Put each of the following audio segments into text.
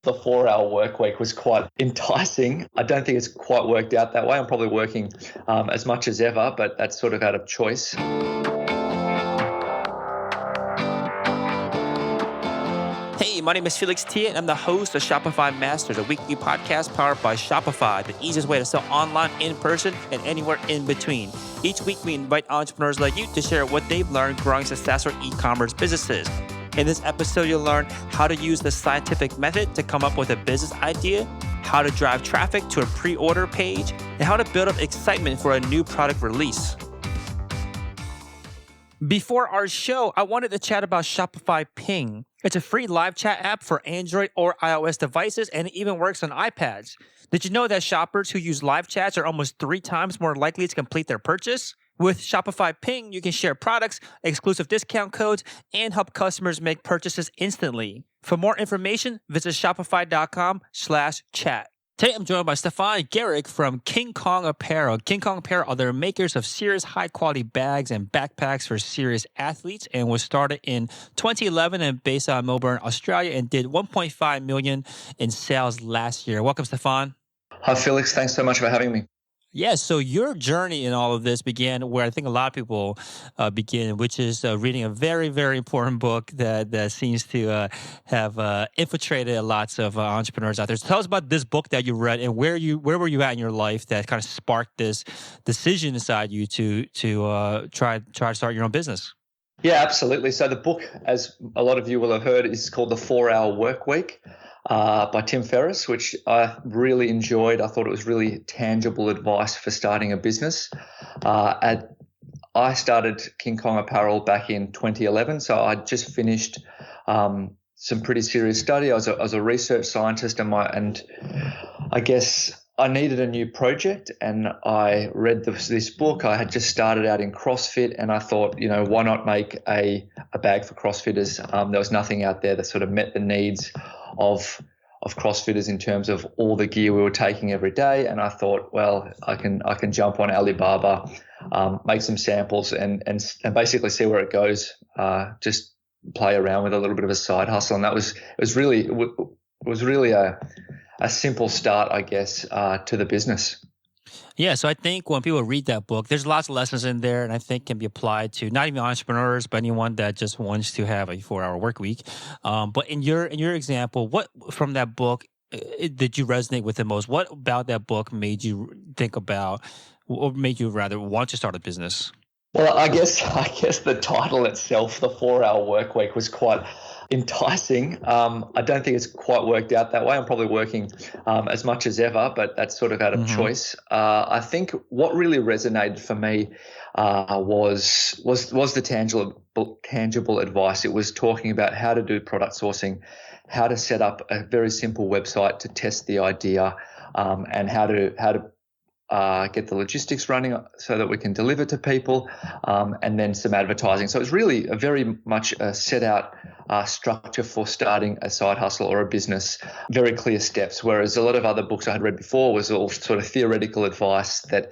The 4-hour work week was quite enticing. I don't think it's quite worked out that way. I'm probably working as much as ever, but that's sort of out of choice. Hey, my name is Felix T, and I'm the host of Shopify Masters, a weekly podcast powered by Shopify, the easiest way to sell online, in person, and anywhere in between. Each week, we invite entrepreneurs like you to share what they've learned growing successful e-commerce businesses. In this episode, you'll learn how to use the scientific method to come up with a business idea, how to drive traffic to a pre-order page, and how to build up excitement for a new product release. Before our show, I wanted to chat about Shopify Ping. It's a free live chat app for Android or iOS devices, and it even works on iPads. Did you know that shoppers who use live chats are almost 3 times more likely to complete their purchase? With Shopify Ping, you can share products, exclusive discount codes, and help customers make purchases instantly. For more information, visit shopify.com/chat. Today, I'm joined by Stefan and Gehrig from Kong Apparel. Kong Apparel are the makers of serious high-quality bags and backpacks for serious athletes and was started in 2011 and based out of Melbourne, Australia, and did $1.5 million in sales last year. Welcome, Stefan. Hi, Felix. Thanks so much for having me. Yeah, so your journey in all of this began where I think a lot of people begin, which is reading a very, very important book that seems to have infiltrated lots of entrepreneurs out there. So tell us about this book that you read and where were you at in your life that kind of sparked this decision inside you to try to start your own business. Yeah, absolutely. So the book, as a lot of you will have heard, is called The 4-Hour Work Week. By Tim Ferriss, which I really enjoyed. I thought it was really tangible advice for starting a business. I started Kong Apparel back in 2011, so I just finished some pretty serious study. I was a research scientist, and I guess I needed a new project, and I read this book. I had just started out in CrossFit, and I thought, why not make a bag for CrossFitters? There was nothing out there that sort of met the needs of CrossFitters in terms of all the gear we were taking every day. And I thought, well, I can jump on Alibaba, make some samples, and basically see where it goes. Just play around with a little bit of a side hustle, and it was really a simple start, I guess, to the business. Yeah, so I think when people read that book, there's lots of lessons in there, and I think can be applied to not even entrepreneurs, but anyone that just wants to have a 4-hour work week. But in your example, what from that book did you resonate with the most? What about that book made you think about, or made you rather want to start a business? Well, I guess the title itself, The 4-Hour Work Week, was quite enticing. I don't think it's quite worked out that way. I'm probably working as much as ever, but that's sort of out of choice. I think what really resonated for me was the tangible advice. It was talking about how to do product sourcing, how to set up a very simple website to test the idea, and how to get the logistics running so that we can deliver to people, and then some advertising. So it's really a very much a set out structure for starting a side hustle or a business, very clear steps, whereas a lot of other books I had read before was all sort of theoretical advice that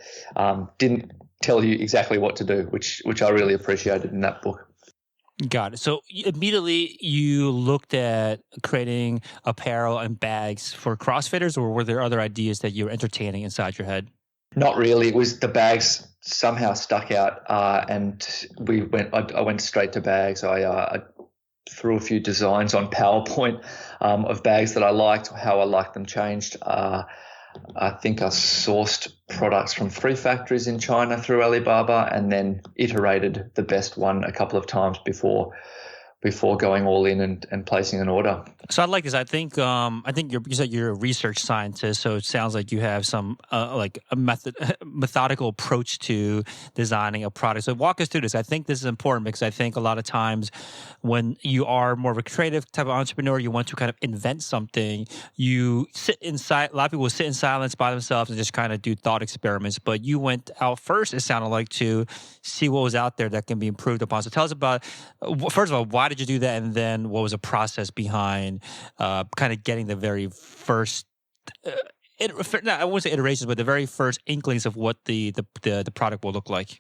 didn't tell you exactly what to do, which I really appreciated in that book. Got it. So immediately you looked at creating apparel and bags for CrossFitters, or were there other ideas that you were entertaining inside your head? Not really. It was the bags somehow stuck out, and I went straight to bags. I threw a few designs on PowerPoint of bags that I liked, how I liked them changed. I think I sourced products from 3 factories in China through Alibaba, and then iterated the best one a couple of times before going all in and placing an order. So I like this. I think you said you're a research scientist, so it sounds like you have some like a methodical approach to designing a product. So walk us through this. I think this is important because I think a lot of times when you are more of a creative type of entrepreneur, you want to kind of invent something. You sit inside. A lot of people sit in silence by themselves and just kind of do thought experiments. But you went out first, it sounded like, to see what was out there that can be improved upon. So tell us about, first of all, why did you do that, and then what was the process behind kind of getting the very first I won't say iterations, but the very first inklings of what the product will look like?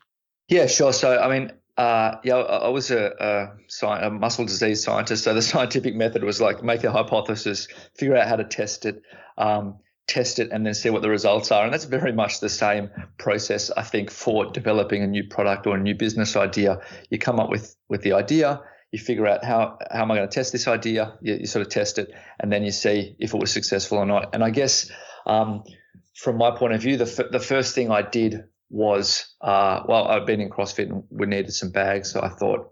Yeah, sure. So, I mean, Yeah, I was a muscle disease scientist. So the scientific method was like make a hypothesis, figure out how to test it, and then see what the results are. And that's very much the same process, I think, for developing a new product or a new business idea. You come up with the idea, you figure out how am I going to test this idea. You sort of test it, and then you see if it was successful or not. And I guess from my point of view, the first thing I did was, I've been in CrossFit and we needed some bags. So I thought,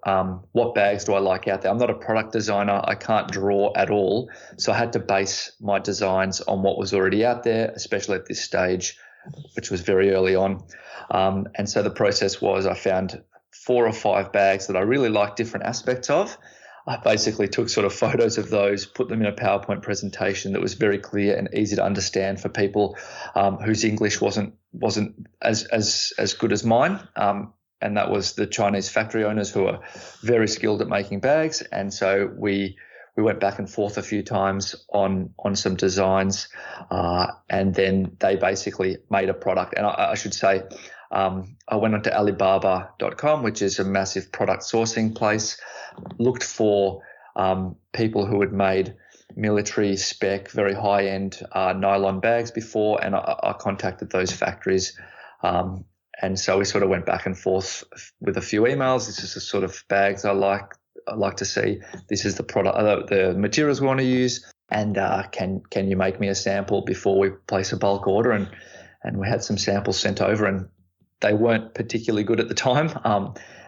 what bags do I like out there? I'm not a product designer. I can't draw at all. So I had to base my designs on what was already out there, especially at this stage, which was very early on. And so the process was I found 4 or 5 bags that I really liked different aspects of. I basically took sort of photos of those, put them in a PowerPoint presentation that was very clear and easy to understand for people whose English wasn't as good as mine. And that was the Chinese factory owners who are very skilled at making bags. And so we went back and forth a few times on some designs, and then they basically made a product. And I should say, I went onto Alibaba.com, which is a massive product sourcing place, looked for people who had made military spec, very high-end nylon bags before, and I contacted those factories. And so we sort of went back and forth with a few emails. This is the sort of bags I like to see. This is the product, the materials we want to use, and can you make me a sample before we place a bulk order? And we had some samples sent over, and they weren't particularly good at the time,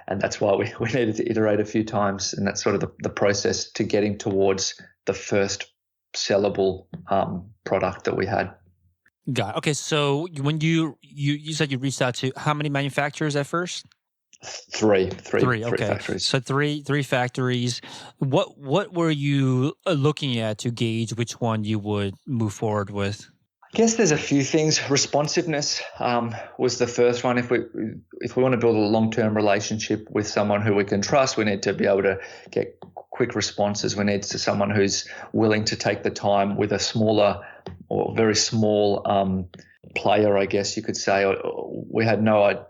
and that's why we needed to iterate a few times, and that's sort of the process to getting towards the first sellable product that we had. Got it. Okay, so when you said you reached out to how many manufacturers at first? Three Okay. factories. So three factories. What were you looking at to gauge which one you would move forward with? I guess there's a few things. Responsiveness was the first one. If we want to build a long-term relationship with someone who we can trust, we need to be able to get quick responses. We need someone who's willing to take the time with a smaller or very small player, I guess you could say. We had no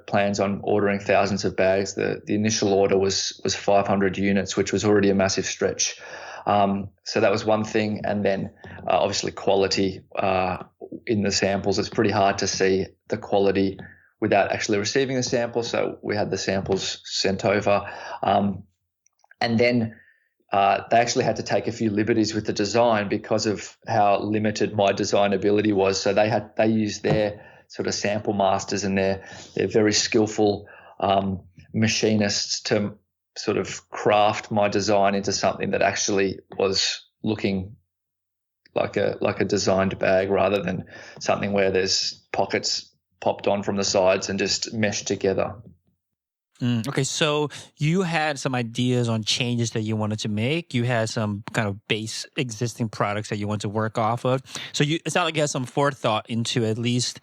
plans on ordering thousands of bags. The initial order was 500 units, which was already a massive stretch. So that was one thing. And then obviously quality in the samples. It's pretty hard to see the quality without actually receiving the sample. So we had the samples sent over. And then they actually had to take a few liberties with the design because of how limited my design ability was. So they used their sort of sample masters and their very skillful machinists to sort of craft my design into something that actually was looking like a designed bag rather than something where there's pockets popped on from the sides and just meshed together. Okay, so you had some ideas on changes that you wanted to make. You had some kind of base existing products that you want to work off of. So it sounds like you had some forethought into at least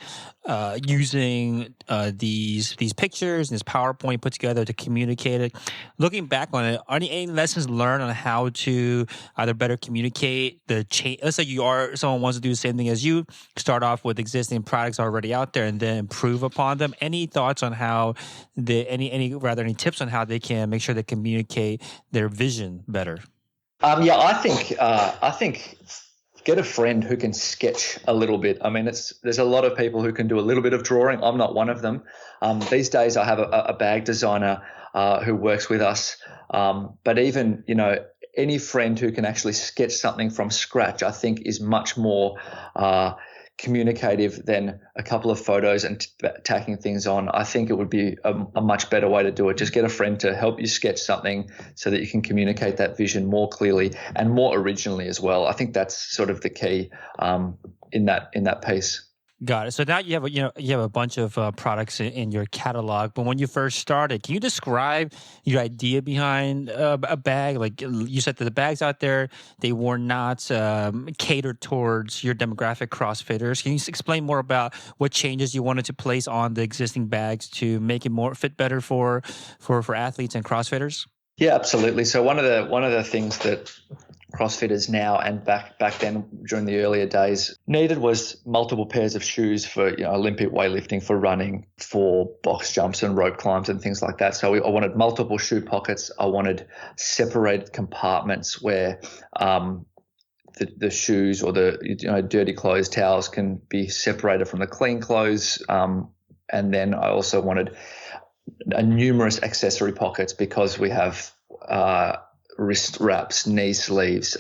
using these pictures and this PowerPoint put together to communicate it. Looking back on it, are there any lessons learned on how to either better communicate the change? Let's say someone wants to do the same thing as you, start off with existing products already out there and then improve upon them. Any thoughts on how any tips on how they can make sure they communicate their vision better? I think get a friend who can sketch a little bit. I mean, there's a lot of people who can do a little bit of drawing. I'm not one of them. These days I have a bag designer who works with us. But even, any friend who can actually sketch something from scratch, I think is much more communicative than a couple of photos and tacking things on. I think it would be a much better way to do it. Just get a friend to help you sketch something so that you can communicate that vision more clearly and more originally as well. I think that's sort of the key in that piece. Got it. So now you have a bunch of products in your catalog. But when you first started, can you describe your idea behind a bag? Like you said that the bags out there, they were not catered towards your demographic CrossFitters. Can you explain more about what changes you wanted to place on the existing bags to make it more fit better for athletes and CrossFitters? Yeah, absolutely. So one of the things that CrossFitters now and back then during the earlier days needed was multiple pairs of shoes for Olympic weightlifting, for running, for box jumps and rope climbs and things like that. So I wanted multiple shoe pockets. I wanted separated compartments where the shoes or the dirty clothes, towels can be separated from the clean clothes. And then I also wanted numerous accessory pockets because we have wrist wraps, knee sleeves,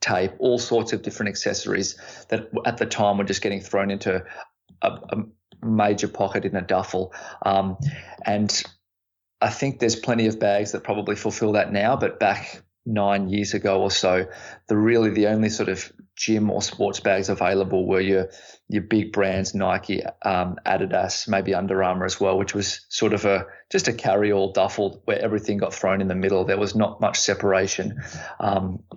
tape, all sorts of different accessories that at the time were just getting thrown into a major pocket in a duffel. And I think there's plenty of bags that probably fulfill that now, but back 9 years ago or so, the only sort of gym or sports bags available were your big brands, Nike, Adidas, maybe Under Armour as well, which was sort of just a carry-all duffel where everything got thrown in the middle. There was not much separation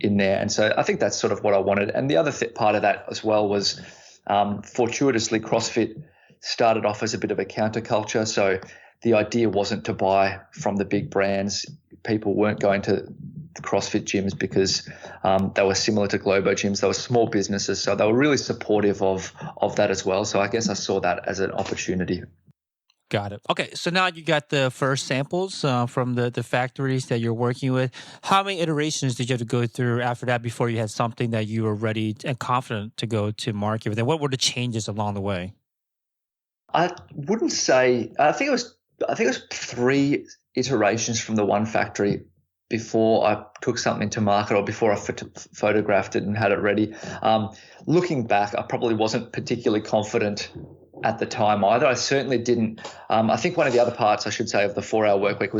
in there. And so I think that's sort of what I wanted. And the other part of that as well was fortuitously CrossFit started off as a bit of a counterculture. So the idea wasn't to buy from the big brands. People weren't going to the CrossFit gyms because they were similar to Globo gyms. They were small businesses, so they were really supportive of that as well. So I guess I saw that as an opportunity. Got it. Okay, so now you got the first samples from the factories that you're working with. How many iterations did you have to go through after that before you had something that you were ready and confident to go to market with? And what were the changes along the way? I wouldn't say. I think it was 3 iterations from the one factory before I took something to market or before I photographed it and had it ready. Looking back, I probably wasn't particularly confident at the time either. I certainly didn't. I think one of the other parts, I should say, of the 4-hour work week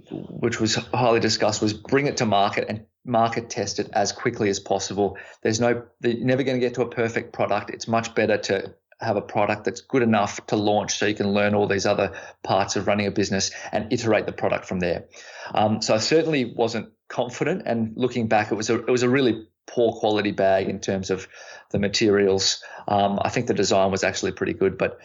which was highly discussed, was bring it to market and market test it as quickly as possible. You're never going to get to a perfect product. It's much better to have a product that's good enough to launch so you can learn all these other parts of running a business and iterate the product from there. So I certainly wasn't confident, and looking back, it was a really poor quality bag in terms of the materials. I think the design was actually pretty good, but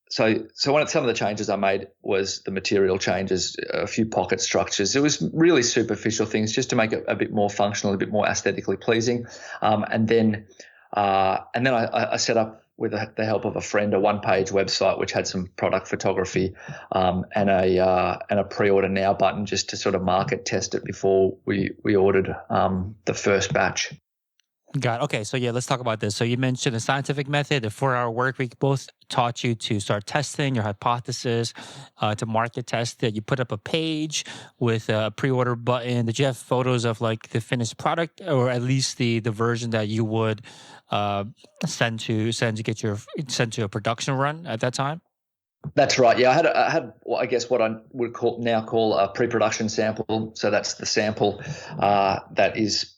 so some of the changes I made was the material changes, a few pocket structures. It was really superficial things just to make it a bit more functional, a bit more aesthetically pleasing, and then I set up, with the help of a friend, a one-page website which had some product photography and a pre-order now button just to sort of market test it before we ordered the first batch. Got it. Okay, so let's talk about this. So you mentioned the scientific method, the 4-hour work week, both taught you to start testing your hypothesis, to market test it. You put up a page with a pre-order button. Did you have photos of like the finished product, or at least the version that you would send to a production run at that time? That's right. Yeah, I had I guess what I would call a pre-production sample. So that's the sample that is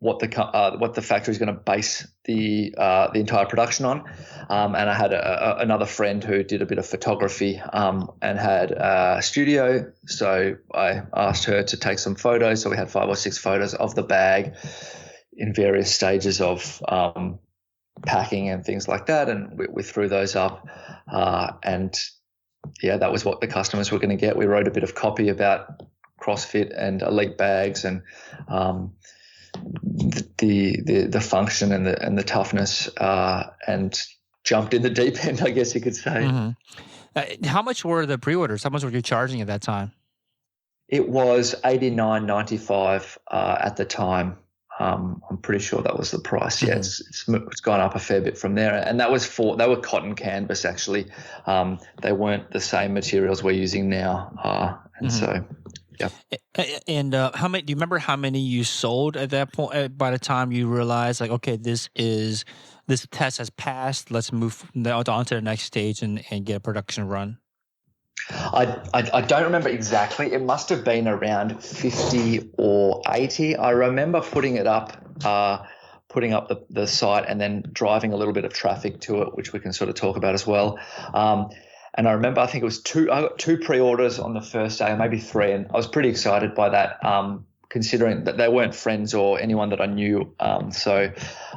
what the factory is going to base the entire production on. And I had another friend who did a bit of photography and had a studio. So I asked her to take some photos. So we had 5 or 6 photos of the bag in various stages of packing and things like that. And we threw those up. And yeah, that was what the customers were going to get. We wrote a bit of copy about CrossFit and elite bags and the function and the toughness, and jumped in the deep end, I guess you could say. Mm-hmm. How much were the pre-orders? How much were you charging at that time? It was $89.95 at the time. I'm pretty sure that was the price. Yeah, it's gone up a fair bit from there, and they were cotton canvas actually. They weren't the same materials we're using now, and so. Yeah. And how many? Do you remember how many you sold at that point? By the time you realized, like, okay, this test has passed. Let's move on to the next stage and get a production run. I don't remember exactly. It must have been around 50 or 80. I remember putting up the site and then driving a little bit of traffic to it, which we can sort of talk about as well. And I remember, I think it was I got 2 pre-orders on the first day, maybe 3, and I was pretty excited by that considering that they weren't friends or anyone that I knew. So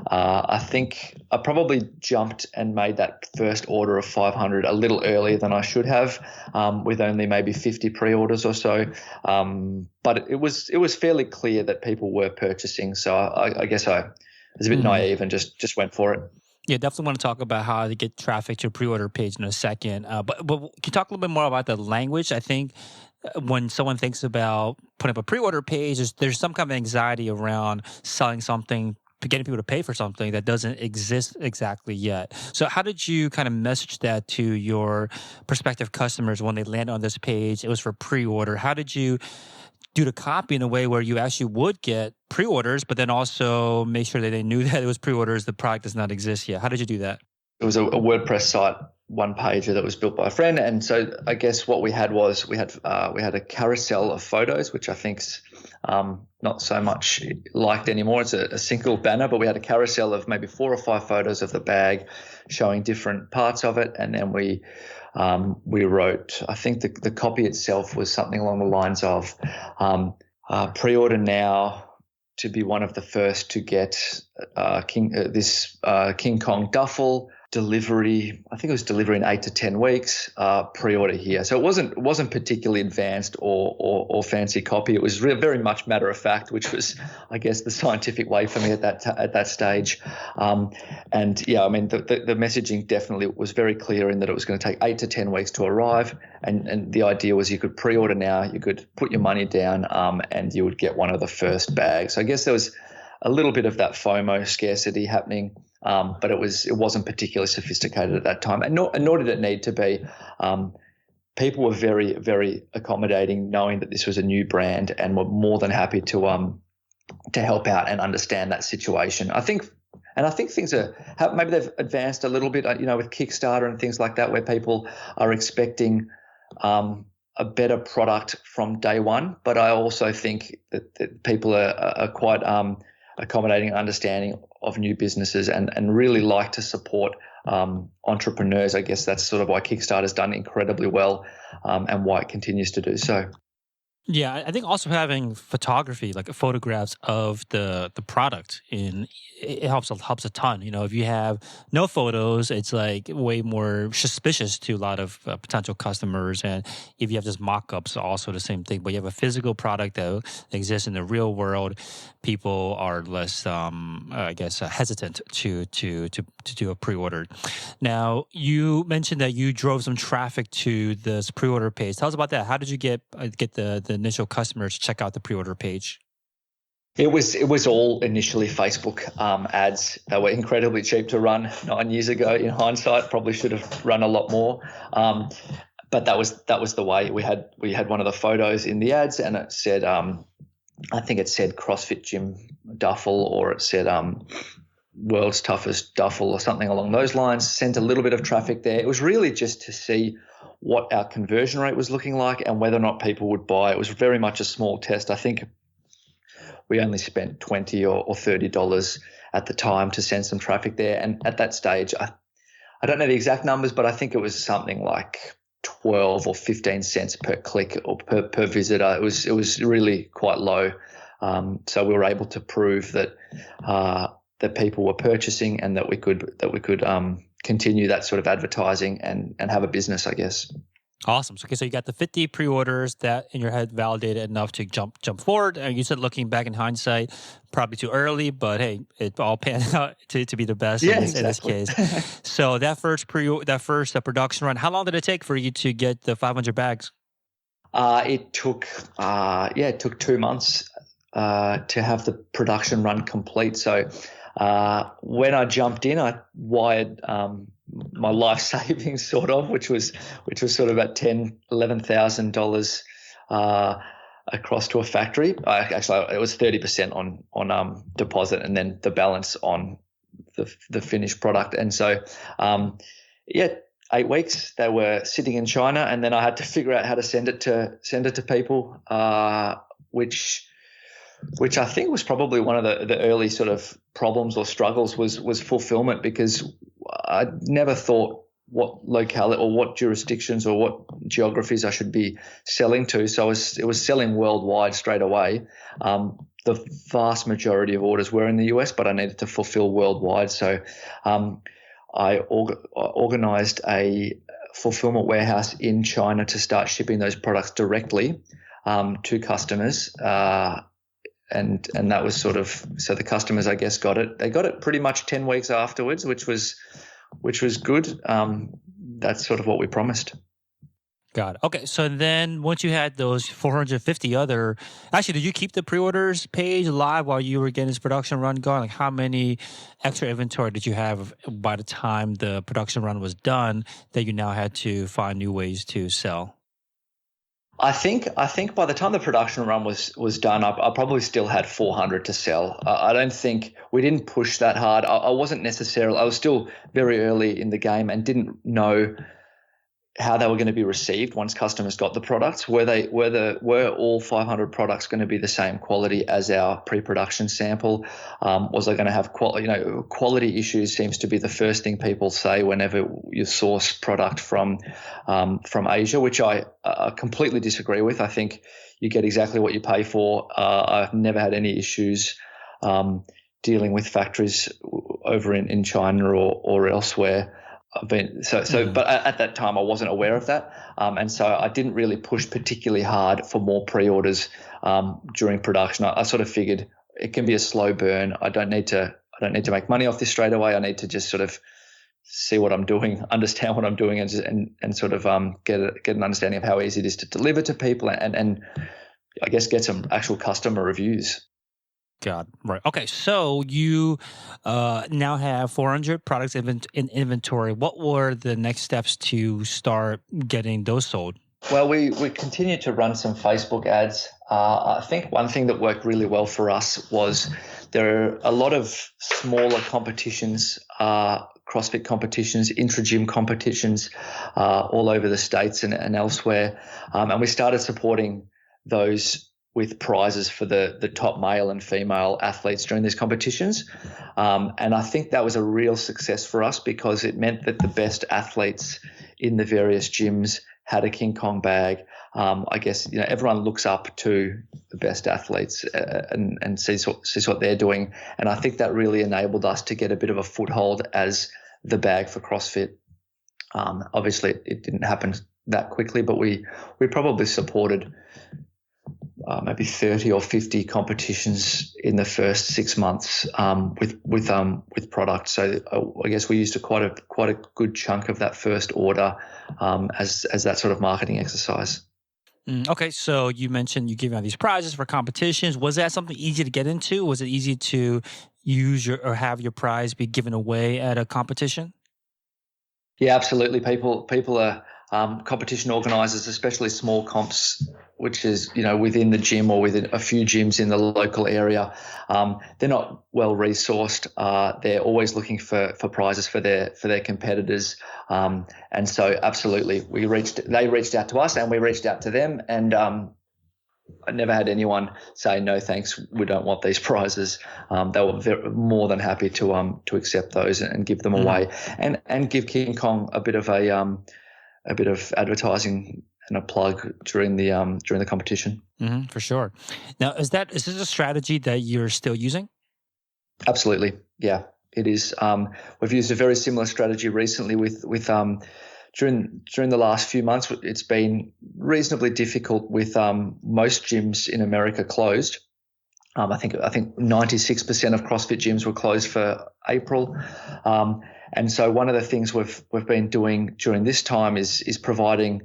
I think I probably jumped and made that first order of 500 a little earlier than I should have, with only maybe 50 pre-orders or so. But it was fairly clear that people were purchasing. So I guess I was a bit naive and just went for it. Yeah, definitely want to talk about how to get traffic to your pre-order page in a second. But can you talk a little bit more about the language? I think when someone thinks about putting up a pre-order page, there's some kind of anxiety around selling something, getting people to pay for something that doesn't exist exactly yet. So how did you kind of message that to your prospective customers when they land on this page? It was for pre-order. How did you do the copy in a way where you actually would get pre-orders, but then also make sure that they knew that it was pre-orders, the product does not exist yet? How did you do that? It was a WordPress site, one pager that was built by a friend, and so I guess what we had was we had a carousel of photos, which I think's not so much liked anymore. It's a single banner, but we had a carousel of maybe 4 or 5 photos of the bag, showing different parts of it, and then we wrote. I think the copy itself was something along the lines of pre-order now to be one of the first to get King Kong duffel. Delivery, I think it was delivery in 8 to 10 weeks, pre-order here. So it wasn't particularly advanced or fancy copy. It was very much matter of fact, which was, I guess, the scientific way for me at that stage. And yeah, I mean, the messaging definitely was very clear in that it was going to take 8 to 10 weeks to arrive. And the idea was you could pre-order now, you could put your money down, and you would get one of the first bags. So I guess there was a little bit of that FOMO scarcity happening. But it wasn't particularly sophisticated at that time, and nor did it need to be. People were very, very accommodating, knowing that this was a new brand, and were more than happy to help out and understand that situation. I think things maybe they've advanced a little bit, with Kickstarter and things like that, where people are expecting a better product from day one. But I also think that people are quite accommodating and understanding of new businesses and really like to support entrepreneurs. I guess that's sort of why Kickstarter's done incredibly well, and why it continues to do so. Yeah, I think also having photography, like photographs of the product, it helps a ton. If you have no photos, it's like way more suspicious to a lot of potential customers. And if you have just mock-ups, also the same thing. But you have a physical product that exists in the real world, people are less, hesitant to do a pre-order. Now, you mentioned that you drove some traffic to this pre-order page. Tell us about that. How did you get the initial customers to check out the pre-order page? It was all initially Facebook ads. They were incredibly cheap to run 9 years ago. In hindsight, probably should have run a lot more. But that was the way. We had one of the photos in the ads, and it said, I think it said CrossFit Gym duffel, or it said world's toughest duffel, or something along those lines. Sent a little bit of traffic there. It was really just to see what our conversion rate was looking like and whether or not people would buy. It was very much a small test. I think we only spent $20 or $30 at the time to send some traffic there. And at that stage, I don't know the exact numbers, but I think it was something like 12 or 15 cents per click or per visitor. It was really quite low. So we were able to prove that people were purchasing, and that we could continue that sort of advertising and have a business, I guess. Awesome. So you got the 50 pre-orders that in your head validated enough to jump forward. And you said, looking back in hindsight, probably too early, but hey, it all panned out to be the best in this case. So that first production run, how long did it take for you to get the 500 bags? It took 2 months to have the production run complete. So when I jumped in, I wired my life savings, sort of, which was sort of about $11,000 across to a factory. Actually, it was 30% on deposit, and then the balance on the finished product. And so 8 weeks they were sitting in China, and then I had to figure out how to send it to people, which I think was probably one of the early sort of problems or struggles was fulfillment, because I never thought what locality or what jurisdictions or what geographies I should be selling to. So it was selling worldwide straight away. The vast majority of orders were in the US, but I needed to fulfill worldwide. So I organized a fulfillment warehouse in China to start shipping those products directly to customers. And that was sort of, so the customers, I guess, got it. They got it pretty much 10 weeks afterwards, which was good. That's sort of what we promised. Got it. Okay, so then once you had those 450 other, actually, did you keep the pre-orders page live while you were getting this production run going? Like, how many extra inventory did you have by the time the production run was done that you now had to find new ways to sell? I think by the time the production run was done, I probably still had 400 to sell. I don't think we didn't push that hard. I wasn't necessarily. I was still very early in the game and didn't know how they were going to be received once customers got the products. Were all 500 products going to be the same quality as our pre-production sample? Was they going to have quality? Quality issues seems to be the first thing people say whenever you source product from Asia, which I completely disagree with. I think you get exactly what you pay for. I've never had any issues dealing with factories over in China or elsewhere. But at that time I wasn't aware of that, and so I didn't really push particularly hard for more pre-orders during production. I sort of figured it can be a slow burn. I don't need to make money off this straight away. I need to just sort of see what I'm doing, understand what I'm doing, and sort of get an understanding of how easy it is to deliver to people, and I guess get some actual customer reviews. Got it. Right. Okay. So you now have 400 products in inventory. What were the next steps to start getting those sold? Well, we continued to run some Facebook ads. I think one thing that worked really well for us was there are a lot of smaller competitions, CrossFit competitions, intra-gym competitions all over the States and elsewhere. And we started supporting those with prizes for the top male and female athletes during these competitions. And I think that was a real success for us because it meant that the best athletes in the various gyms had a King Kong bag. I guess everyone looks up to the best athletes and sees what they're doing. And I think that really enabled us to get a bit of a foothold as the bag for CrossFit. Obviously, it didn't happen that quickly, but we probably supported maybe 30 or 50 competitions in the first 6 months with product. So I guess we used quite a good chunk of that first order as that sort of marketing exercise. Okay, so you mentioned you gave out these prizes for competitions. Was that something easy to get into? Was it easy to use or have your prize be given away at a competition? Yeah, absolutely. People are competition organisers, especially small comps, which is within the gym or within a few gyms in the local area. They're not well resourced. They're always looking for prizes for their competitors, and so absolutely, they reached out to us and we reached out to them, and I never had anyone say no thanks, we don't want these prizes. They were more than happy to accept those and give them away, and give King Kong a bit of advertising and a plug during the competition. For sure. Now, is this a strategy that you're still using? Absolutely, yeah, it is. We've used a very similar strategy recently with during the last few months. It's been reasonably difficult with most gyms in America closed. I think 96% of CrossFit gyms were closed for April. And so one of the things we've been doing during this time is providing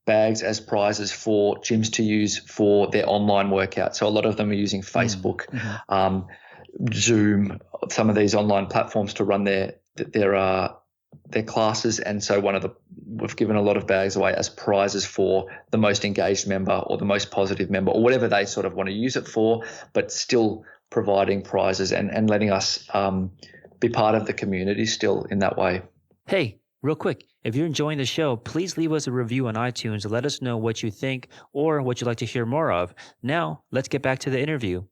bags as prizes for gyms to use for their online workouts. So a lot of them are using Facebook, Zoom, some of these online platforms to run their classes. And so we've given a lot of bags away as prizes for the most engaged member or the most positive member or whatever they sort of want to use it for, but still providing prizes and letting us be part of the community still in that way. Hey, real quick, if you're enjoying the show, please leave us a review on iTunes and let us know what you think or what you'd like to hear more of. Now, let's get back to the interview.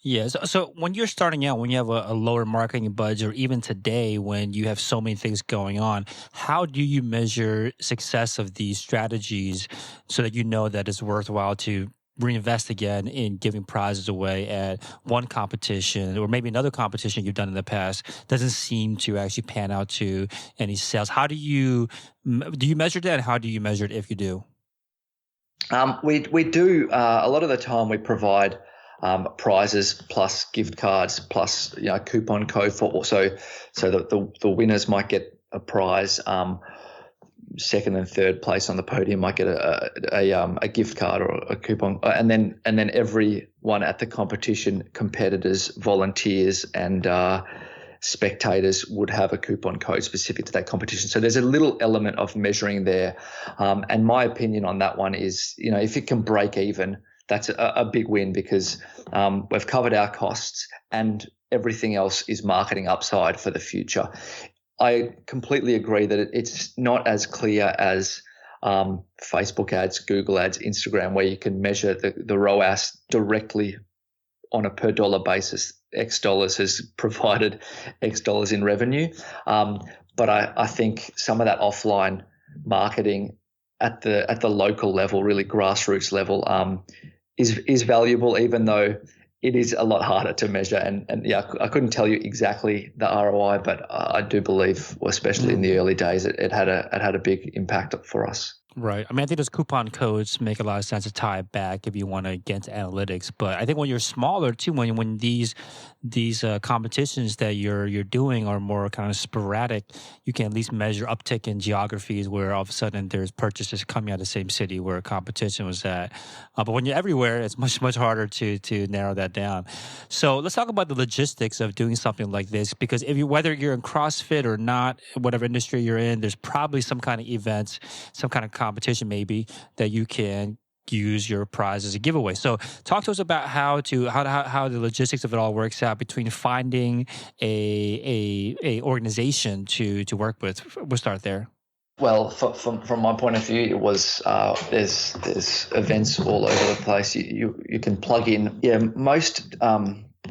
Yeah. So when you're starting out, when you have a lower marketing budget, or even today when you have so many things going on, how do you measure success of these strategies so that you know that it's worthwhile to reinvest again in giving prizes away at one competition or maybe another competition you've done in the past doesn't seem to actually pan out to any sales? How do you measure that? And how do you measure it if you do? We do a lot of the time. We provide prizes plus gift cards plus coupon code for so that the winners might get a prize. Second and third place on the podium might get a gift card or a coupon, and then everyone at the competition, competitors, volunteers, and spectators would have a coupon code specific to that competition. So there's a little element of measuring there, and my opinion on that one is, if it can break even, that's a big win, because we've covered our costs and everything else is marketing upside for the future. I completely agree that it's not as clear as Facebook ads, Google ads, Instagram, where you can measure the ROAS directly on a per dollar basis. X dollars has provided X dollars in revenue. But I think some of that offline marketing at the local level, really grassroots level, is valuable, even though it is a lot harder to measure. And yeah, I couldn't tell you exactly the ROI, but I do believe, especially in the early days, it had a big impact for us. Right. I mean, I think those coupon codes make a lot of sense to tie it back if you want to get into analytics. But I think when you're smaller too, when these competitions that you're doing are more kind of sporadic, you can at least measure uptick in geographies where all of a sudden there's purchases coming out of the same city where a competition was at. But when you're everywhere, it's much harder to narrow that down. So let's talk about the logistics of doing something like this, because whether you're in CrossFit or not, whatever industry you're in, there's probably some kind of events, some kind of competition maybe that you can use your prize as a giveaway. So talk to us about how the logistics of it all works out between finding a organization to work with. We'll start there. Well, from my point of view, it was there's events all over the place. You can plug in. Yeah, most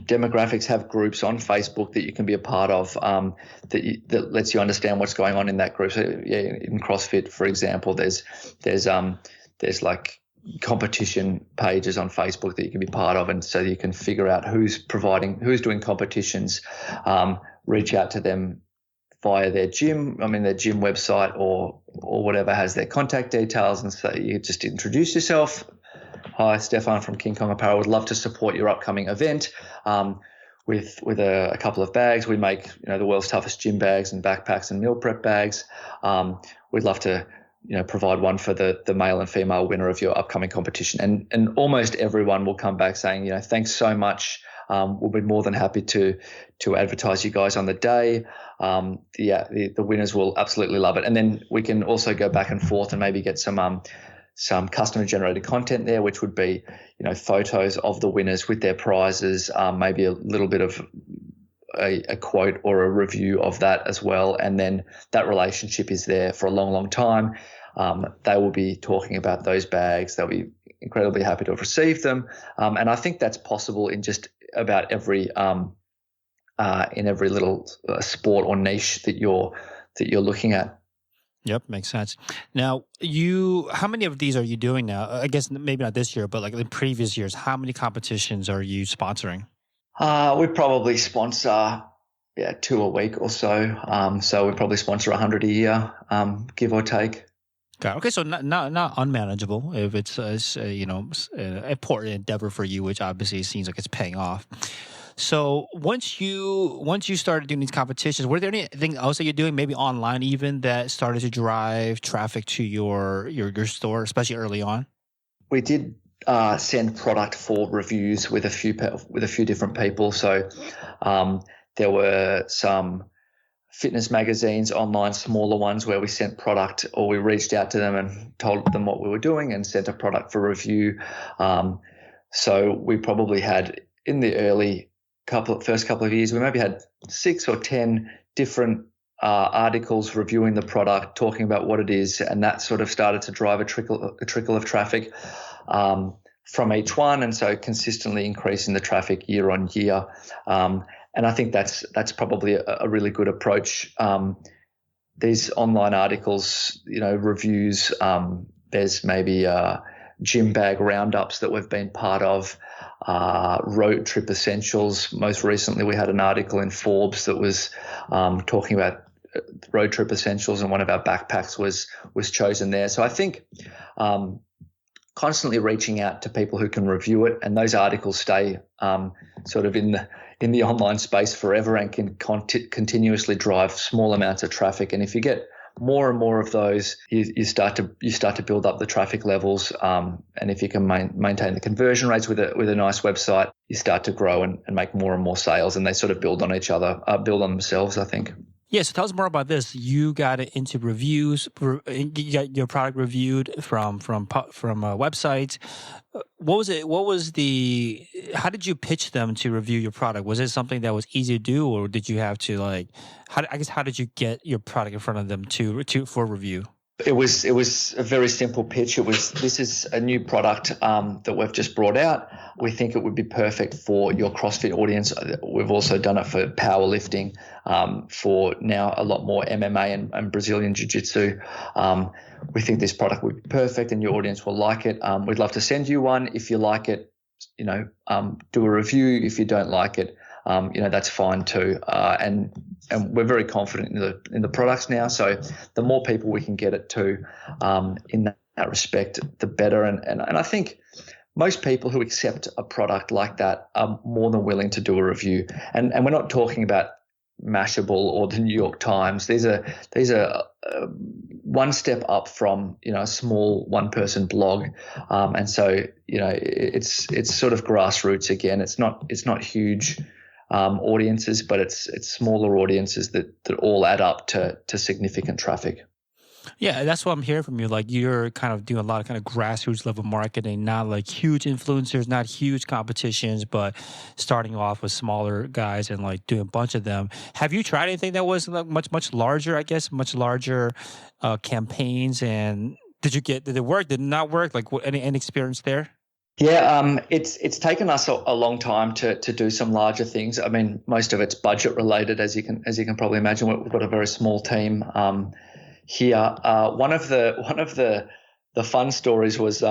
demographics have groups on Facebook that you can be a part of, that lets you understand what's going on in that group. So yeah, in CrossFit, for example, there's like competition pages on Facebook that you can be part of, and so you can figure out who's doing competitions, reach out to them via their gym website or whatever has their contact details, and so you just introduce yourself. Hi, Stefan from Kong Apparel. Would love to support your upcoming event with a couple of bags. We make the world's toughest gym bags and backpacks and meal prep bags. We'd love to provide one for the male and female winner of your upcoming competition. And almost everyone will come back saying, thanks so much. We'll be more than happy to advertise you guys on the day. The winners will absolutely love it. And then we can also go back and forth and maybe get some customer generated content there, which would be, photos of the winners with their prizes, maybe a little bit of a quote or a review of that as well. And then that relationship is there for a long, long time. They will be talking about those bags. They'll be incredibly happy to have received them. And I think that's possible in just about every little sport or niche that you're looking at. Yep, makes sense. Now, how many of these are you doing now? I guess maybe not this year, but like in previous years, how many competitions are you sponsoring? We probably sponsor 2 a week or so. So we probably sponsor 100 a year, give or take. Got it. Okay, so not unmanageable if it's an important endeavor for you, which obviously seems like it's paying off. So once you started doing these competitions, were there anything else that you're doing, maybe online even, that started to drive traffic to your store, especially early on? We did send product for reviews with a few different people. So there were some fitness magazines online, smaller ones, where we sent product, or we reached out to them and told them what we were doing and sent a product for review. So we probably had, in the first couple of years, we maybe had 6 or 10 different articles reviewing the product, talking about what it is, and that sort of started to drive a trickle of traffic. from each one, and so consistently increasing the traffic year on year. And I think that's probably a really good approach. These online articles, reviews. There's maybe gym bag roundups that we've been part of. Road trip essentials. Most recently, we had an article in Forbes that was talking about road trip essentials, and one of our backpacks was chosen there. So I think constantly reaching out to people who can review it, and those articles stay sort of in the online space forever and can continuously drive small amounts of traffic. And if you get more and more of those, you start to build up the traffic levels, and if you can maintain the conversion rates with a nice website, you start to grow and make more and more sales, and they sort of build on each other, build on themselves, I think. Yeah, so tell us more about this. You got it into reviews. You got your product reviewed from websites. What was it? How did you pitch them to review your product? Was it something that was easy to do, or did you have to how did you get your product in front of them for review? It was a very simple pitch. This is a new product that we've just brought out. We think it would be perfect for your CrossFit audience. We've also done it for powerlifting, for now a lot more MMA and Brazilian Jiu-Jitsu. We think this product would be perfect and your audience will like it. We'd love to send you one. If you like it, do a review. If you don't like it, that's fine too. And we're very confident in the products now. So the more people we can get it to, in that respect, the better. And I think most people who accept a product like that are more than willing to do a review. And we're not talking about Mashable or the New York Times. These are one step up from a small one-person blog, and so it's sort of grassroots again. It's not huge audiences, but it's smaller audiences that all add up to significant traffic. Yeah, that's what I'm hearing from you. Like, you're kind of doing a lot of kind of grassroots level marketing, not like huge influencers, not huge competitions, but starting off with smaller guys and like doing a bunch of them. Have you tried anything that was like much larger, I guess, much larger campaigns? And did it work? Did it not work? Like, any experience there? Yeah, it's taken us a long time to do some larger things. I mean, most of it's budget related, as you can probably imagine. We've got a very small team here. One of the fun stories was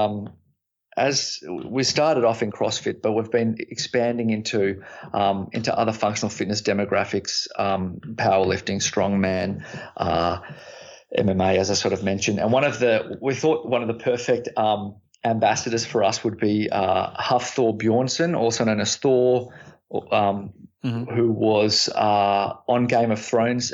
as we started off in CrossFit, but we've been expanding into other functional fitness demographics, powerlifting, strongman, MMA, as I sort of mentioned. And we thought one of the perfect ambassadors for us would be Thor Bjornsson, also known as Thor, who was on Game of Thrones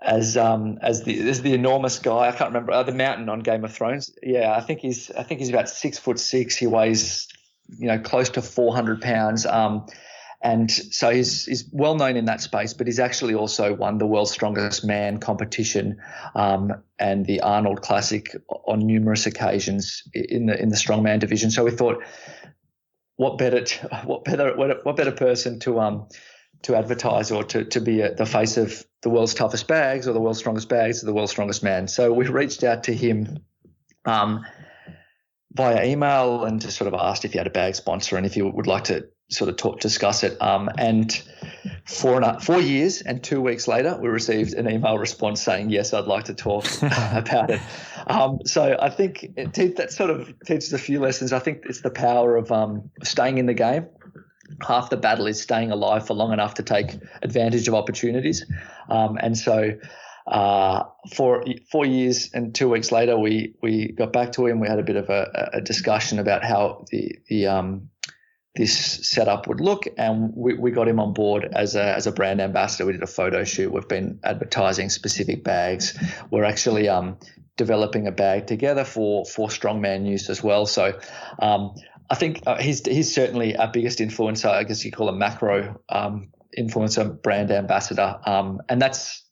as the enormous guy. I can't remember the mountain on Game of Thrones. Yeah, I think he's about 6'6". He weighs close to 400 pounds. And so he's well known in that space, but he's actually also won the World's Strongest Man competition and the Arnold Classic on numerous occasions in the strongman division. So we thought, what better person to advertise or to be the face of the world's toughest bags or the world's strongest bags or the world's strongest man. So we reached out to him via email and just sort of asked if he had a bag sponsor and if he would like to sort of discuss it. And 4 years and 2 weeks later, we received an email response saying, yes, I'd like to talk about it. So I think that sort of teaches a few lessons. I think it's the power of staying in the game. Half the battle is staying alive for long enough to take advantage of opportunities. And so 4 years and 2 weeks later, we got back to him. We had a bit of a discussion about how this setup would look, and we got him on board as a brand ambassador. We did a photo shoot. We've been advertising specific bags. We're actually developing a bag together for strongman use as well. So I think he's certainly our biggest influencer. I guess you call him macro influencer, brand ambassador, and that's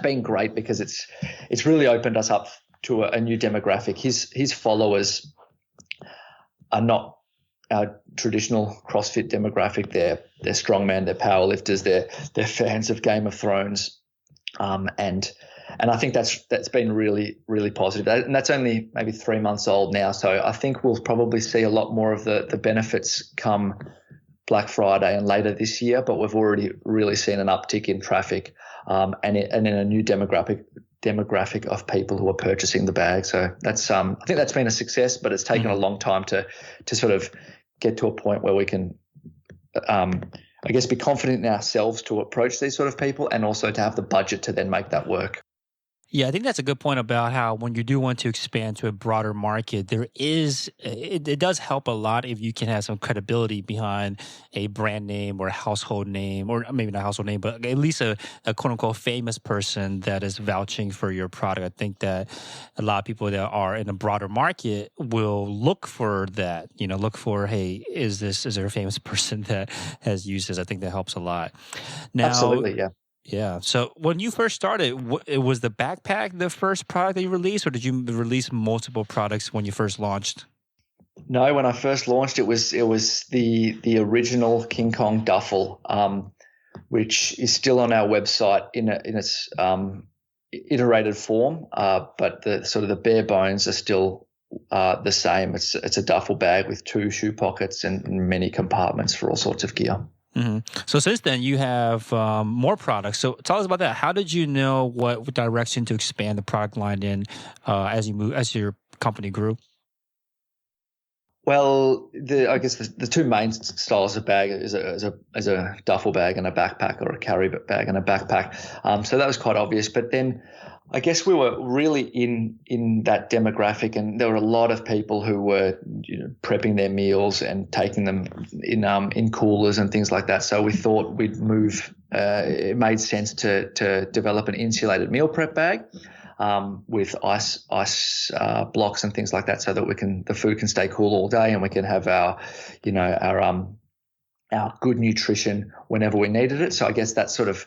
been great because it's really opened us up to a new demographic. His followers are not our traditional CrossFit demographic. They're strongman, they're powerlifters, they're fans of Game of Thrones, and and I think that's been really, really positive. And that's only maybe 3 months old now. So I think we'll probably see a lot more of the benefits come Black Friday and later this year, but we've already really seen an uptick in traffic and in a new demographic of people who are purchasing the bag. So that's I think that's been a success, but it's taken a long time to sort of get to a point where we can I guess be confident in ourselves to approach these sort of people, and also to have the budget to then make that work. Yeah, I think that's a good point about how when you do want to expand to a broader market, it does help a lot if you can have some credibility behind a brand name or a household name, or maybe not a household name, but at least a quote unquote famous person that is vouching for your product. I think that a lot of people that are in a broader market will look for that, look for, hey, is there a famous person that has used this? I think that helps a lot. Now, absolutely, yeah. Yeah. So when you first started, was the backpack the first product that you released, or did you release multiple products when you first launched? No, when I first launched, it was the original King Kong duffel, which is still on our website in its iterated form, but the sort of the bare bones are still the same. It's a duffel bag with 2 shoe pockets and many compartments for all sorts of gear. Mm-hmm. So since then, you have more products. So tell us about that. How did you know what direction to expand the product line in as your company grew? Well, I guess the 2 main styles of bag is a duffel bag and a backpack, or a carry bag and a backpack. So that was quite obvious. But then I guess we were really in that demographic, and there were a lot of people who were prepping their meals and taking them in coolers and things like that. So we thought we'd move. It made sense to develop an insulated meal prep bag with ice blocks and things like that, so that the food can stay cool all day, and we can have our good nutrition whenever we needed it. So I guess that sort of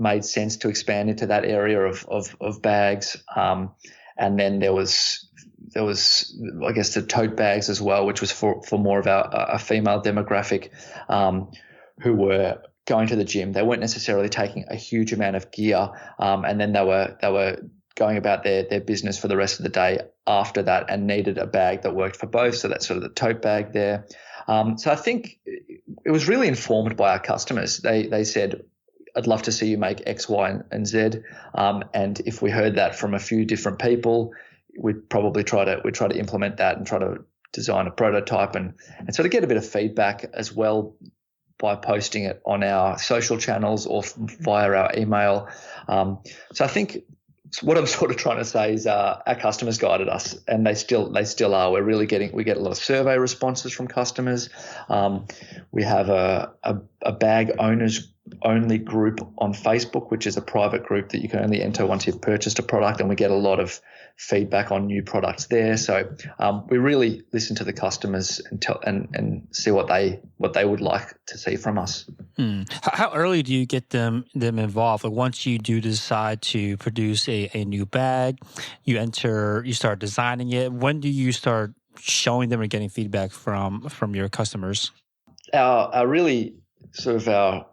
made sense to expand into that area of bags. And then there was I guess the tote bags as well, which was for more of a female demographic who were going to the gym. They weren't necessarily taking a huge amount of gear, and then they were going about their business for the rest of the day after that, and needed a bag that worked for both. So that's sort of the tote bag there. So I think it was really informed by our customers. They said, I'd love to see you make X, Y, and Z. And if we heard that from a few different people, we'd probably try to implement that and try to design a prototype and sort of get a bit of feedback as well by posting it on our social channels or via our email. So I think what I'm sort of trying to say is our customers guided us, and they still are. We get a lot of survey responses from customers. We have a bag owners only group on Facebook, which is a private group that you can only enter once you've purchased a product, and we get a lot of feedback on new products there. So we really listen to the customers and see what they would like to see from us. How early do you get them involved? Like once you do decide to produce a new bag, you start designing it. When do you start showing them or getting feedback from your customers? Our really sort of our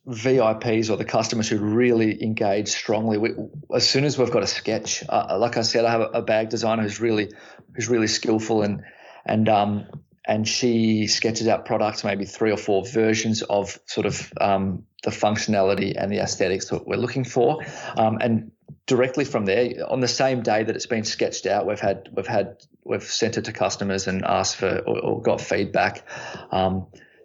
VIPs, or the customers who really engage strongly, as soon as we've got a sketch, like I said, I have a bag designer who's really skillful, and she sketches out products, maybe 3 or 4 versions of sort of the functionality and the aesthetics that we're looking for, and directly from there, on the same day that it's been sketched out, we've sent it to customers and asked for or got feedback.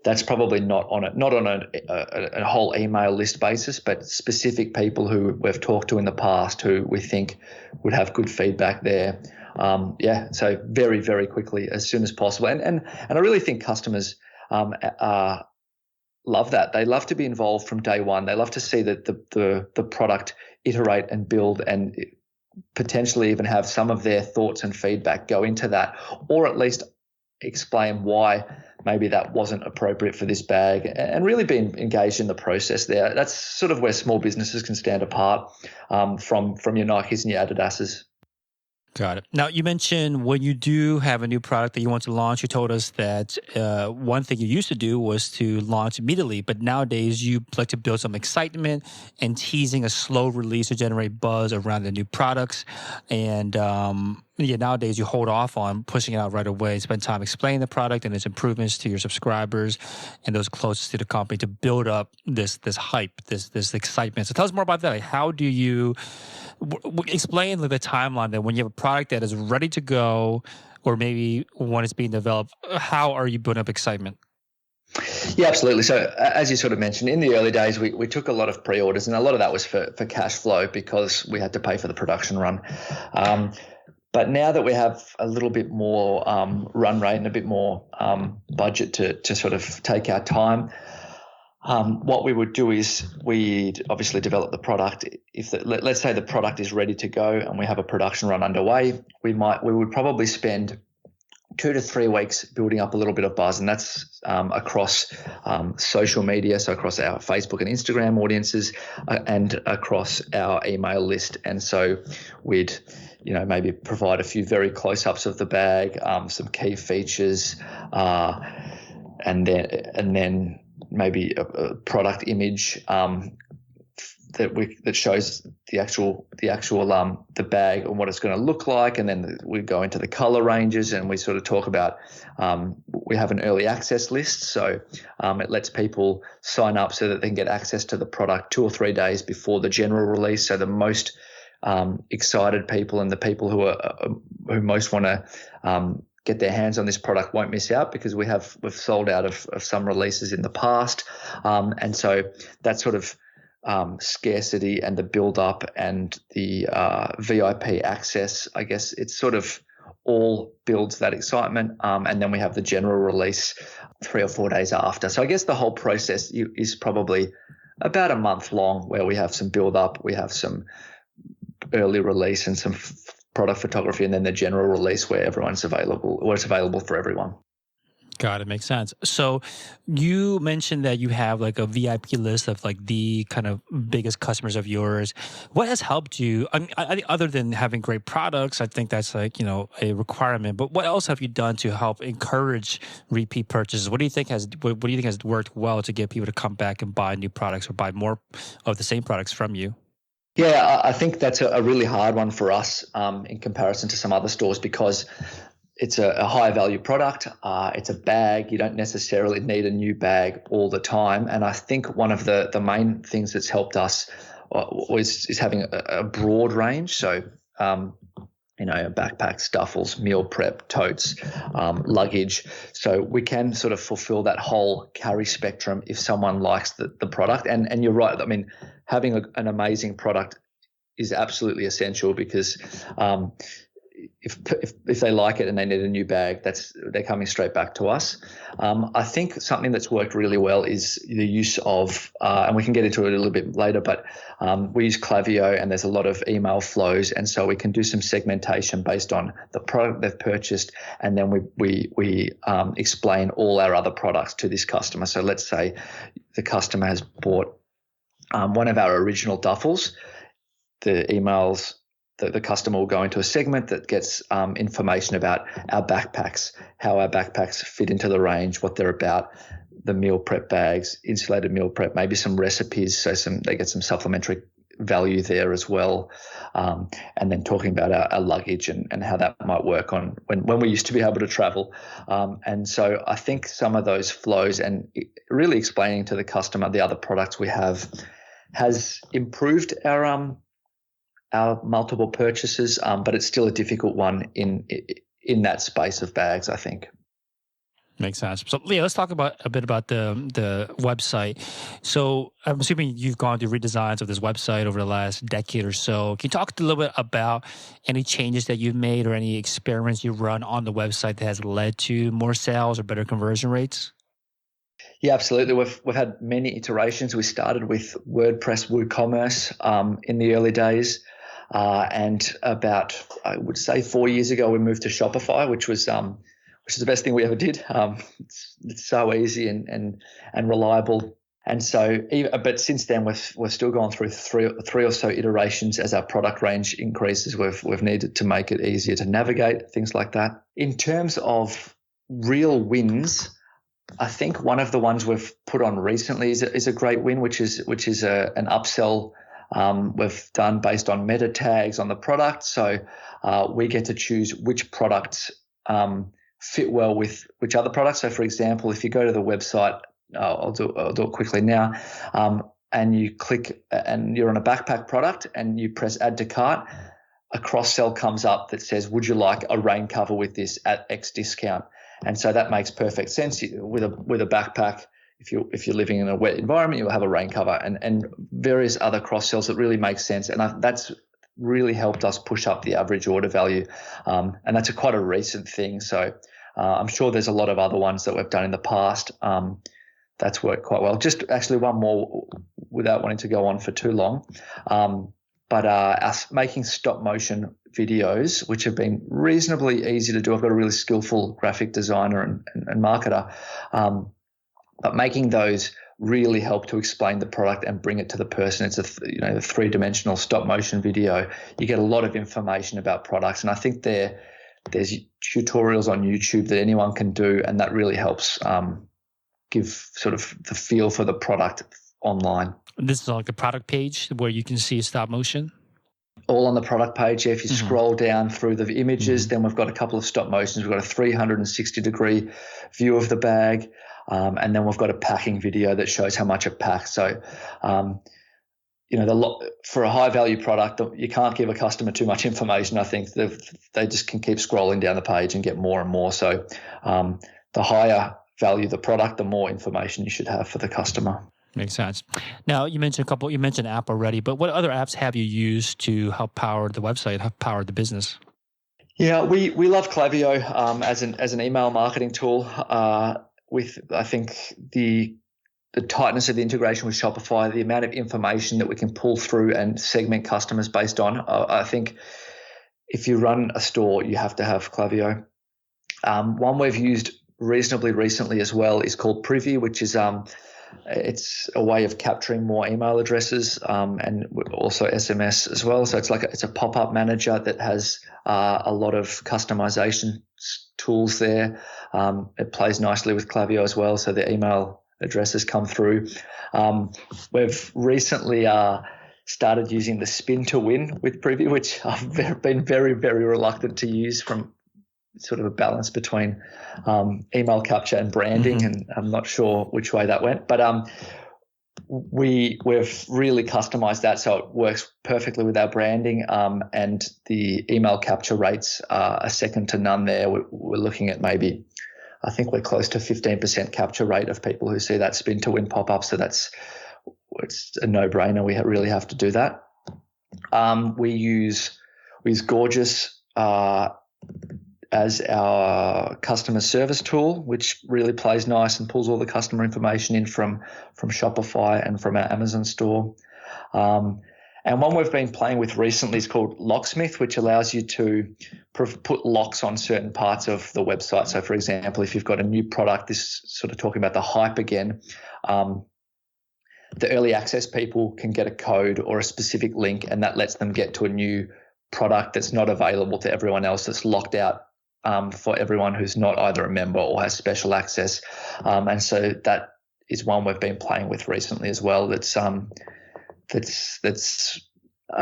That's probably not on a whole email list basis, but specific people who we've talked to in the past who we think would have good feedback there. So very, very quickly, as soon as possible. And I really think customers love that. They love to be involved from day one. They love to see that the product iterate and build, and potentially even have some of their thoughts and feedback go into that, or at least explain why maybe that wasn't appropriate for this bag, and really being engaged in the process there. That's sort of where small businesses can stand apart from your Nikes and your Adidases. Got it. Now, you mentioned when you do have a new product that you want to launch, you told us that one thing you used to do was to launch immediately, but nowadays you like to build some excitement and teasing a slow release to generate buzz around the new products. And yeah, nowadays you hold off on pushing it out right away, spend time explaining the product and its improvements to your subscribers and those closest to the company to build up this hype, this excitement. So tell us more about that. Like, how do you explain the timeline that when you have a product that is ready to go, or maybe when it's being developed, how are you building up excitement? Yeah, absolutely. So as you sort of mentioned, in the early days, we took a lot of pre-orders, and a lot of that was for cash flow because we had to pay for the production run. But now that we have a little bit more run rate and a bit more budget to sort of take our time, what we would do is we'd obviously develop the product. Let's say the product is ready to go and we have a production run underway, we would probably spend 2 to 3 weeks building up a little bit of buzz, and that's across social media, so across our Facebook and Instagram audiences, and across our email list. And so we'd, maybe provide a few very close-ups of the bag, some key features, and then maybe a product image that shows the bag and what it's going to look like, and then we go into the color ranges and we sort of talk about we have an early access list, so it lets people sign up so that they can get access to the product 2 or 3 days before the general release. So the most excited people and the people who most want to get their hands on this product won't miss out, because we've sold out of some releases in the past, and so that sort of scarcity and the build up and the VIP access, I guess it sort of all builds that excitement, and then we have the general release 3 or 4 days after. So I guess the whole process is probably about a month long, where we have some build up, we have some early release and some product photography, and then the general release where it's available for everyone. Got it. Makes sense. So you mentioned that you have like a VIP list of like the kind of biggest customers of yours. What has helped you? I mean, other than having great products, I think that's like, a requirement, but what else have you done to help encourage repeat purchases? What do you think has worked well to get people to come back and buy new products or buy more of the same products from you? Yeah, I think that's a really hard one for us in comparison to some other stores, because it's a high value product. It's a bag. You don't necessarily need a new bag all the time. And I think one of the main things that's helped us is having a broad range. So, backpacks, duffels, meal prep, totes, luggage. So we can sort of fulfill that whole carry spectrum if someone likes the product. And you're right. I mean, having an amazing product is absolutely essential, because if they like it and they need a new bag, they're coming straight back to us. I think something that's worked really well is the use of, and we can get into it a little bit later, but we use Klaviyo, and there's a lot of email flows, and so we can do some segmentation based on the product they've purchased, and then we explain all our other products to this customer. So let's say the customer has bought one of our original duffels. The emails, the customer will go into a segment that gets information about our backpacks, how our backpacks fit into the range, what they're about, the meal prep bags, insulated meal prep, maybe some recipes, so they get some supplementary value there as well, and then talking about our luggage and how that might work on when we used to be able to travel. And so I think some of those flows and really explaining to the customer the other products we have has improved our multiple purchases, but it's still a difficult one in that space of bags, I think. Makes sense. So, Leah, let's talk a bit about the website. So I'm assuming you've gone through redesigns of this website over the last decade or so. Can you talk a little bit about any changes that you've made or any experiments you've run on the website that has led to more sales or better conversion rates? Yeah, absolutely. We've had many iterations. We started with WordPress WooCommerce in the early days. And about, I would say 4 years ago, we moved to Shopify, which is the best thing we ever did. It's so easy and reliable And so, but since then, we've still gone through three or so iterations as our product range increases. We've needed to make it easier to navigate, things like that. In terms of real wins, I think one of the ones we've put on recently is a great win, which is an upsell we've done based on meta tags on the product. So we get to choose which products fit well with which other products. So, for example, if you go to the website, I'll do it quickly now, and you click and you're on a backpack product and you press add to cart, a cross sell comes up that says, would you like a rain cover with this at X discount? And so that makes perfect sense with a backpack. If you're living in a wet environment, you'll have a rain cover and various other cross sells that really make sense. And that's really helped us push up the average order value. And that's quite a recent thing. So I'm sure there's a lot of other ones that we've done in the past. That's worked quite well. Just actually one more without wanting to go on for too long. But us making stop motion videos, which have been reasonably easy to do. I've got a really skillful graphic designer and marketer. But making those really help to explain the product and bring it to the person. It's a three-dimensional stop motion video. You get a lot of information about products. And I think there's tutorials on YouTube that anyone can do, and that really helps give sort of the feel for the product online. This is like the product page where you can see stop motion? All on the product page. If you scroll down through the images, then we've got a couple of stop motions. We've got a 360-degree view of the bag, and then we've got a packing video that shows how much it packs. So, for a high-value product, you can't give a customer too much information. I think they just can keep scrolling down the page and get more and more. So the higher value the product, the more information you should have for the customer. Makes sense. Now, you mentioned app already, but what other apps have you used to help power the website, help power the business? Yeah, we love Klaviyo as an email marketing tool. With I think the tightness of the integration with Shopify, the amount of information that we can pull through and segment customers based on. I think if you run a store, you have to have Klaviyo. One we've used reasonably recently as well is called Privy, which is it's a way of capturing more email addresses and also SMS as well. So it's a pop-up manager that has a lot of customization tools there. It plays nicely with Klaviyo as well, so the email addresses come through. We've recently started using the spin to win with Privy, which I've been very, very reluctant to use from sort of a balance between email capture and branding, and I'm not sure which way that went. But we've really customized that so it works perfectly with our branding, and the email capture rates are second to none there. We're looking at maybe, I think we're close to 15% capture rate of people who see that spin to win pop-up. So it's a no-brainer. We really have to do that. We use Gorgeous as our customer service tool, which really plays nice and pulls all the customer information in from Shopify and from our Amazon store. And one we've been playing with recently is called Locksmith, which allows you to put locks on certain parts of the website. So, for example, if you've got a new product, this sort of talking about the hype again, the early access people can get a code or a specific link, and that lets them get to a new product that's not available to everyone else, that's locked out for everyone who's not either a member or has special access. And so that is one we've been playing with recently as well. That's I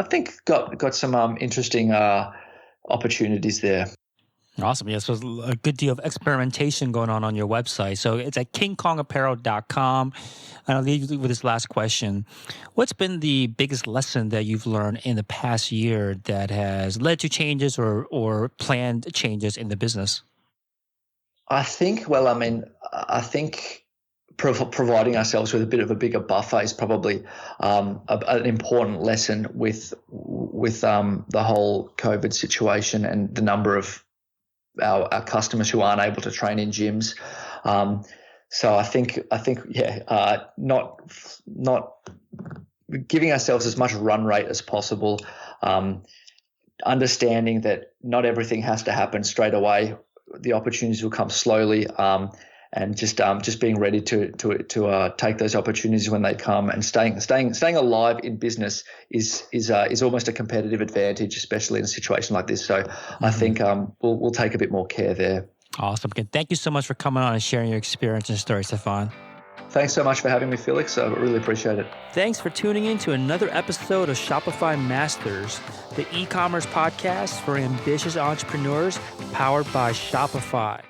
think got some interesting opportunities there. Awesome. Yeah, so a good deal of experimentation going on your website. So it's at kingkongapparel.com. And I'll leave you with this last question. What's been the biggest lesson that you've learned in the past year that has led to changes or planned changes in the business? I think providing ourselves with a bit of a bigger buffer is probably an important lesson with the whole COVID situation and the number of our customers who aren't able to train in gyms. So I think not giving ourselves as much run rate as possible, understanding that not everything has to happen straight away. The opportunities will come slowly, just being ready to take those opportunities when they come, and staying alive in business is almost a competitive advantage, especially in a situation like this. So I think we'll take a bit more care there. Awesome. Again, thank you so much for coming on and sharing your experience and story, Stefan. Thanks so much for having me, Felix. I really appreciate it. Thanks for tuning in to another episode of Shopify Masters, the e-commerce podcast for ambitious entrepreneurs powered by Shopify.